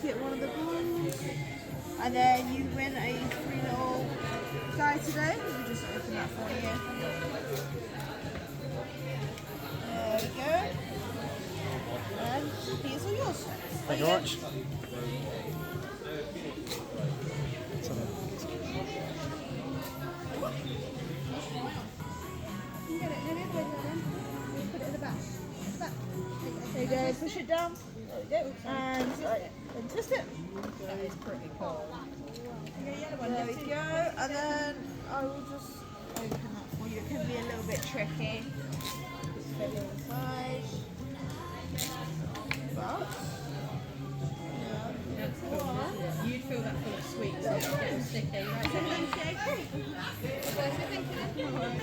just get one of the balls, and then you win a free little guide today. We'll just open that for you. There we go. And these are yours. Thank you very much. Put it in the back. There you go, push it down. There you go. And twist it. That is pretty cool. There we go. And then I will just open that for you. It can be a little bit tricky. Just fit it inside. But You'd feel that full of sweets. It's getting sticky, right?